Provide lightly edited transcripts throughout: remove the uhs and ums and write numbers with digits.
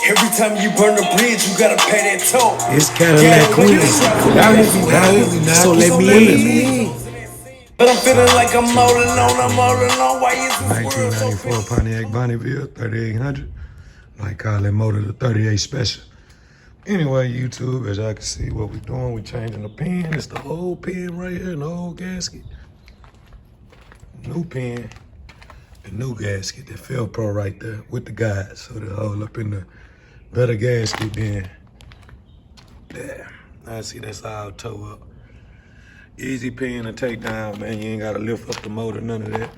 Every time you burn a bridge, you gotta pay that toll. It's Cadillac Queen. So let me in. But I'm feeling like I'm all alone, Why is this world so 1994 Pontiac Bonnieville 3800. Like call that motor the 38 Special. Anyway, YouTube, as y'all can see what we're doing, we're changing the pin. It's the old pin right here, the old gasket. New pin, the new gasket, the Velcro right there with the guides. So they hold up in the better gasket than there. I see that's all toe up. Easy pin to take down, man. You ain't gotta lift up the motor, none of that.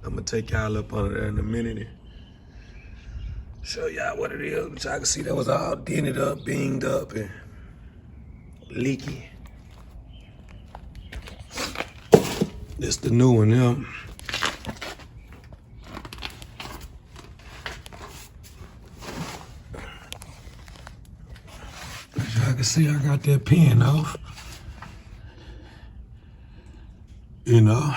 I'm gonna take y'all up under there in a minute and show y'all what it is. But y'all can see that was all dented up, binged up, and leaky. This the new one, them. As y'all can see, I got that pin off. You know,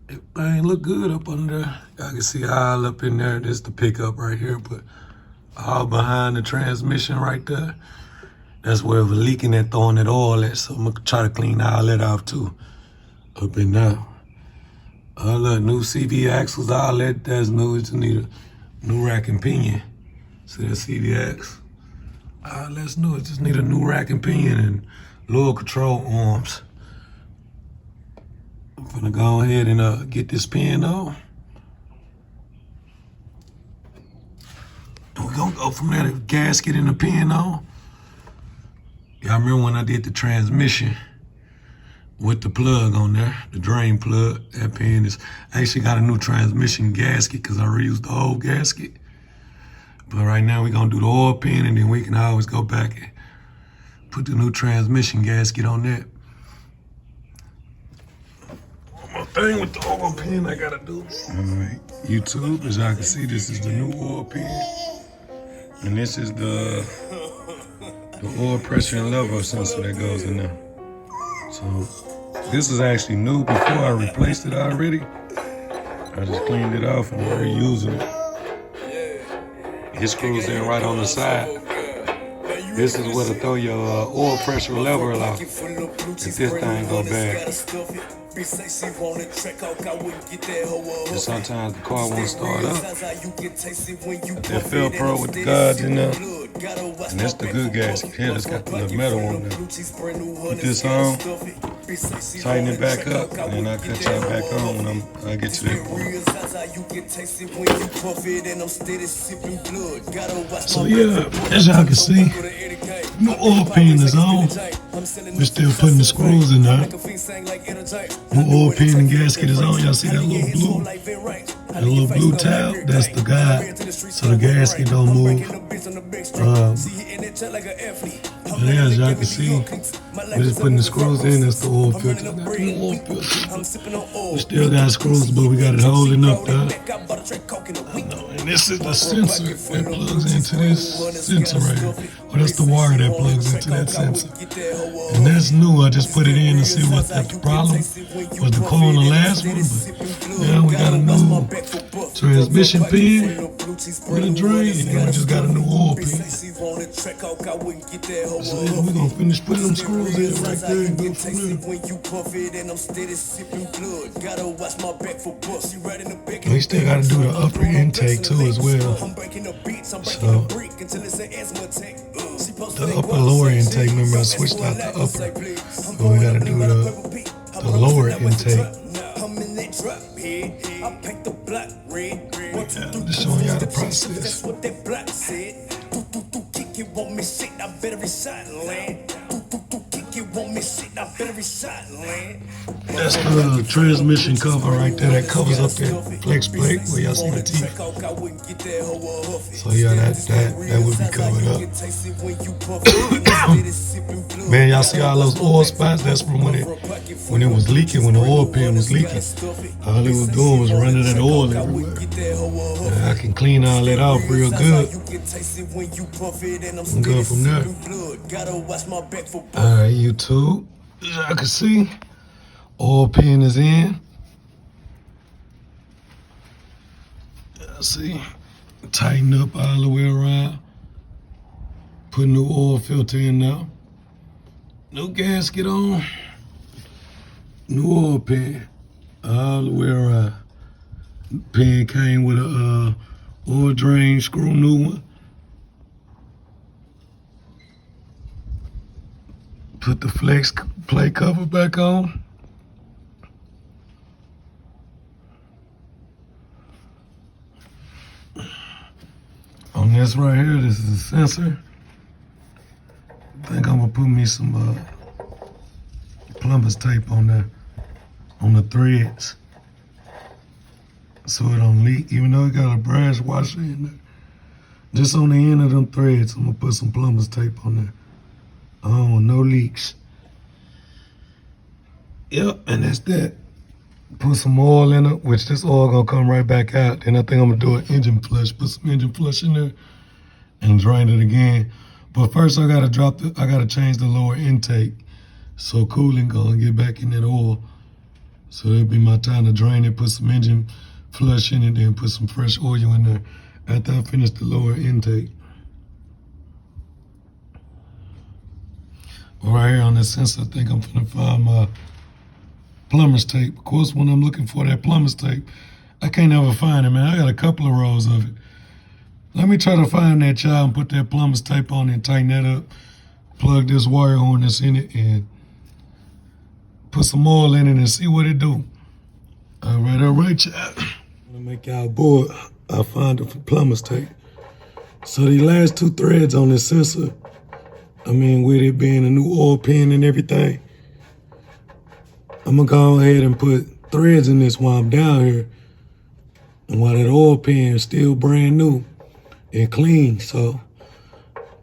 everything look good up under there. Y'all can see all up in there. This the pickup right here, but all behind the transmission right there. That's where it was leaking and throwing that oil at. So I'm gonna try to clean all that off too. Up in there. All the new CV axles, all that's new. It just need a new rack and pinion. See that CV axle? All that's new. It just need a new rack and pinion and lower control arms. I'm gonna go ahead and get this pin on. And we're gonna go from there, the gasket and the pin on. Y'all remember when I did the transmission with the plug on there, the drain plug? That pin is, I actually got a new transmission gasket because I reused the old gasket. But right now we're gonna do the oil pin and then we can always go back and put the new transmission gasket on that. One more thing with the oil pin I gotta do. All right, YouTube, as y'all can see, this is the new oil pin. And this is the oil pressure and level sensor that goes in there. So this is actually new before I replaced it already. I just cleaned it off and we're reusing it. It screws in right on the side. This is where to throw your oil pressure lever off if this thing go bad. And sometimes the car won't start up. That Velcro with the guards in there. And that's the good gasket here. It's got the little metal on there. Put this on, tighten it back up, and then I'll cut y'all back on when I get to that point. So yeah, as y'all can see, the oil pan is on. We're still putting the screws in there. The oil pan and gasket is on. Y'all see that little blue? That little blue tab, that's the guide, so the gasket don't move. Yeah, as y'all can see, we're just putting the screws in. That's the oil filter. We still got screws, but we got it holding up there. And this is the sensor that plugs into this sensor right here. Well, that's the wire that plugs into that sensor. And that's new. I just put it in to see what the problem was. The car on the last one, but now we got a new transmission pin with a drain, and then we just got a new oil pin. So yeah, we're gonna finish putting them screws in right there and go from there. We still gotta do the upper intake too as well. So the upper lower intake, remember I switched out the upper. But we gotta do the lower intake. Yeah, I'm just showing y'all the process. That's the transmission cover right there that covers up that flex plate where y'all see the teeth. So yeah, that would be covered up. Man, y'all see all those oil spots? That's from when it was leaking, when the oil pan was leaking. All it was doing was running that oil everywhere. And I can clean all that out real good. I'm good from there. Alright, YouTube. As y'all can see, oil pan is in. See, Tighten up all the way around. Put new oil filter in now. New gasket on. New oil pan. All the way around. Pan came with a oil drain screw, new one. Put the flex plate cover back on. On this right here, this is a sensor. I think I'm gonna put me some plumber's tape on there, on the threads, so it don't leak, even though it got a brass washer in there. Just on the end of them threads, I'm gonna put some plumber's tape on there. I don't want no leaks. Yep, and that's that. Put some oil in it, which this oil gonna come right back out. Then I think I'm gonna do an engine flush. Put some engine flush in there and drain it again. But first I gotta change the lower intake so cooling gonna get back in that oil. So that'll be my time to drain it, put some engine flush in it, then put some fresh oil in there after I finish the lower intake. Right here on this sensor, I think I'm gonna find my plumber's tape. Of course, when I'm looking for that plumber's tape, I can't ever find it, man. I got a couple of rolls of it. Let me try to find that child and put that plumber's tape on it and tighten that up. Plug this wire horn that's in it and put some oil in it and see what it do. All right, child. I'm gonna make y'all bored. I found the plumber's tape. So the last two threads on this sensor, I mean, with it being a new oil pan and everything, I'm gonna go ahead and put threads in this while I'm down here. And while that oil pan is still brand new and clean, so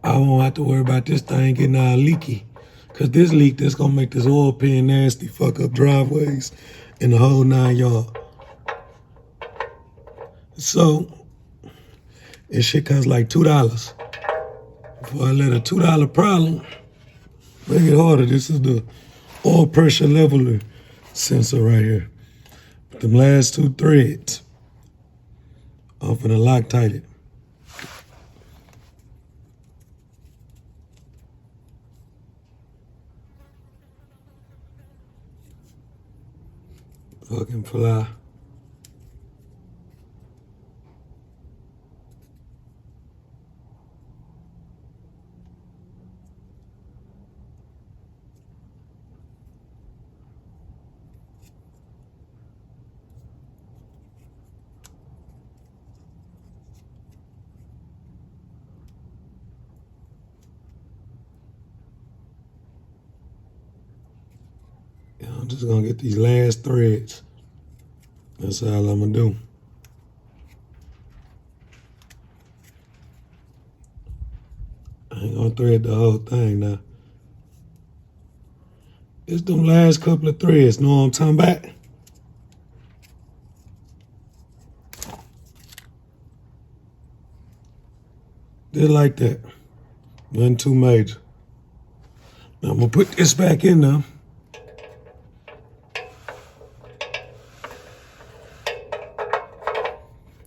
I won't have to worry about this thing getting all leaky. Cause this leak, that's gonna make this oil pan nasty, fuck up driveways and the whole 9 yards. So, this shit costs like $2. Before I let a $2 problem make it harder, this is the oil pressure leveler sensor right here. But the last two threads, I'm finna Loctite it. Fucking fly. I'm just gonna get these last threads. That's all I'm gonna do. I ain't gonna thread the whole thing now. It's them last couple of threads, know what I'm talking about? Just like that. Nothing too major. Now I'm gonna put this back in now.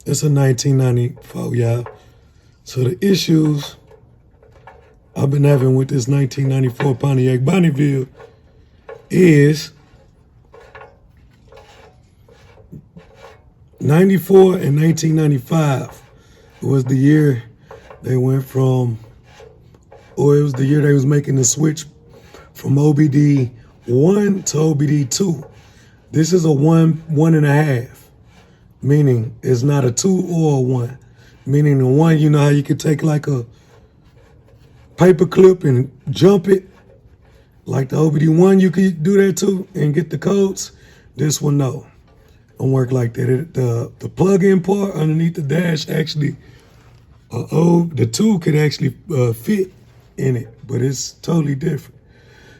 It's a 1994, y'all. So the issues I've been having with this 1994 Pontiac Bonnieville is 94 and 1995 was the year they went from, or it was the year they was making the switch from OBD 1 to OBD 2. This is a 1.5. Meaning it's not a 2 or a 1. Meaning the 1, you know how you could take like a paper clip and jump it? Like the OBD1, you could do that too and get the codes. This one, no. Don't work like that. The plug-in part underneath the dash actually, the 2 could actually fit in it, but it's totally different.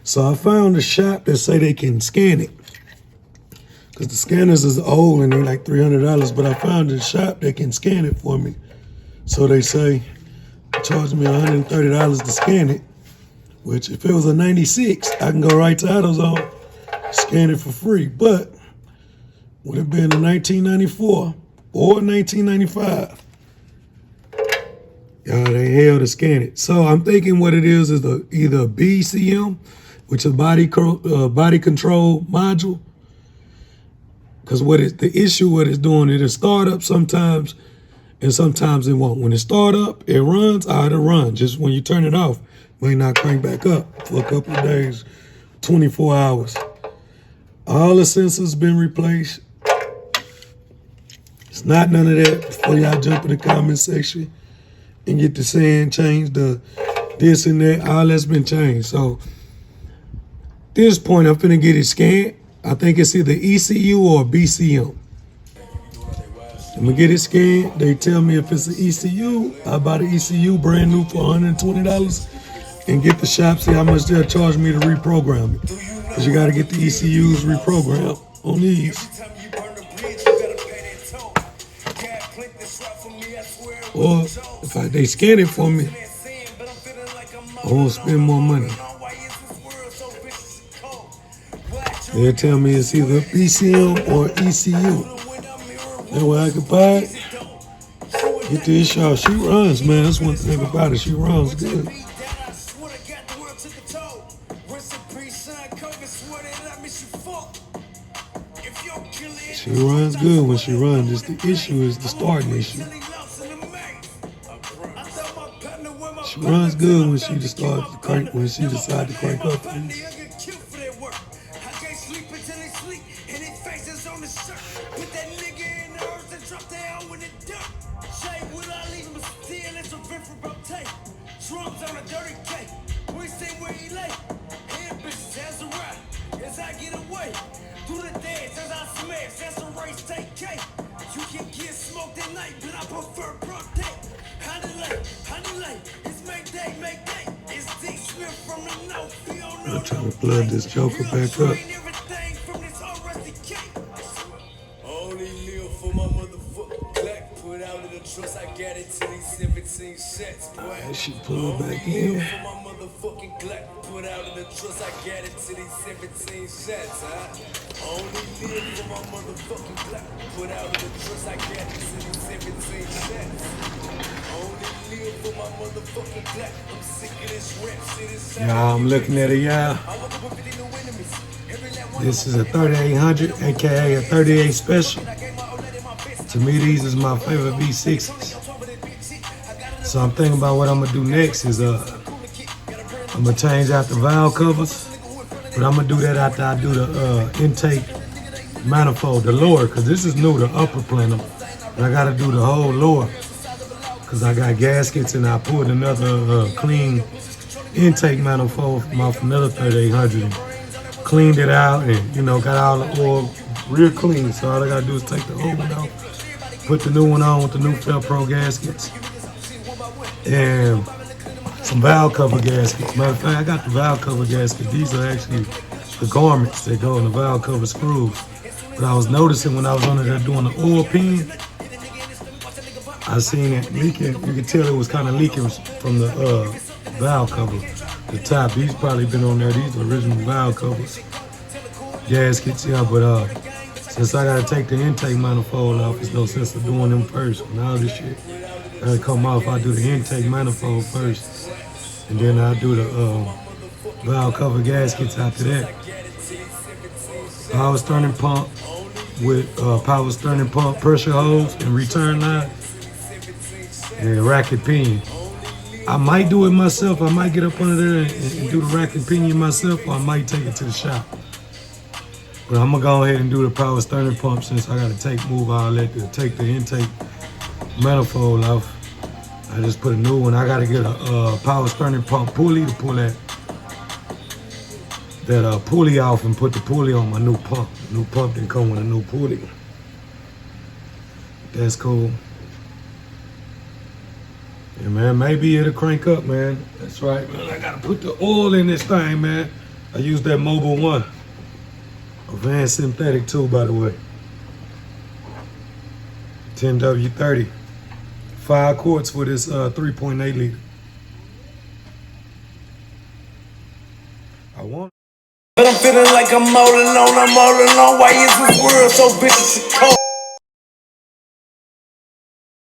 So I found a shop that say they can scan it. Cause the scanners is old and they're like $300, but I found a shop that can scan it for me. So they say, charge me $130 to scan it, which if it was a 96, I can go right to AutoZone, scan it for free. But would it been a 1994 or 1995? Y'all ain't hell to scan it. So I'm thinking what it is either a BCM, which is body control module. Because the issue what it's doing, it'll start up sometimes and sometimes it won't. When it start up, it runs, it'll run. Just when you turn it off, it may not crank back up for a couple of days, 24 hours. All the sensors been replaced. It's not none of that before y'all jump in the comment section and get to saying change the this and that. All that's been changed. So at this point, I'm finna get it scanned. I think it's either ECU or BCM. I'm gonna get it scanned. They tell me if it's an ECU, I buy the ECU brand new for $120 and get the shop, see how much they'll charge me to reprogram it. Because you gotta get the ECUs reprogrammed on these. Or if they scan it for me, I won't spend more money. They'll tell me it's either BCM or ECU. That way I can buy it. Get this shot. She runs, man. That's one thing about it. She runs good. She runs good when she runs. Just the issue is the starting issue. She runs good when she decides to crank up. You can get smoked at night, but I prefer protect. It's make day. It's D Smith from the north. I'm trying to plug this joker back up. Only live for my motherfucking Glock. Put out in the trust, I got it to these 17 shots, boy. That shit pull back in. For my motherfucking Glock. Put out in the trust, I got it to these 17 shots, huh? Only live for my motherfucking Glock. Put out in the trust, I got it to these 17 shots. Only live for my motherfucking Glock. I'm sick of this rap shit. Y'all, I'm looking at it, y'all. This is a 3800, aka a 38 special. To me, these is my favorite V6s. So I'm thinking about what I'm gonna do next is I'm gonna change out the valve covers, but I'm gonna do that after I do the intake manifold, the lower, cause this is new, the upper plenum. But I gotta do the whole lower, cause I got gaskets and I pulled another clean intake manifold from off another 3800 and cleaned it out and, you know, got all the oil real clean. So all I gotta do is take the old one out, put the new one on with the new Pro gaskets and some valve cover gaskets. Matter of fact, I got the valve cover gaskets. These are actually the garments that go in the valve cover screws. But I was noticing when I was under there doing the oil pin, I seen it leaking. You could tell it was kind of leaking from the valve cover, the top. These probably been on there. These are original valve covers, gaskets, yeah. But since I gotta take the intake manifold off, there's no sense of doing them first. When all this shit gotta come off, I do the intake manifold first, and then I do the valve cover gaskets after that. Power steering pump with power steering pump pressure hose and return line and racket pinion. I might do it myself. I might get up under there and do the racket pinion myself, or I might take it to the shop. But I'm gonna go ahead and do the power steering pump since I gotta move all that to take the intake manifold off. I just put a new one. I gotta get a power steering pump pulley to pull that pulley off and put the pulley on my new pump. The new pump didn't come with a new pulley. That's cool. Yeah, man, maybe it'll crank up, man. That's right, man. I gotta put the oil in this thing, man. I use that Mobile One. A Van synthetic too, by the way. 10W30. 5 quarts for this 3.8 liter. But I'm feeling like I'm all alone. Why is this world so vicious and cold?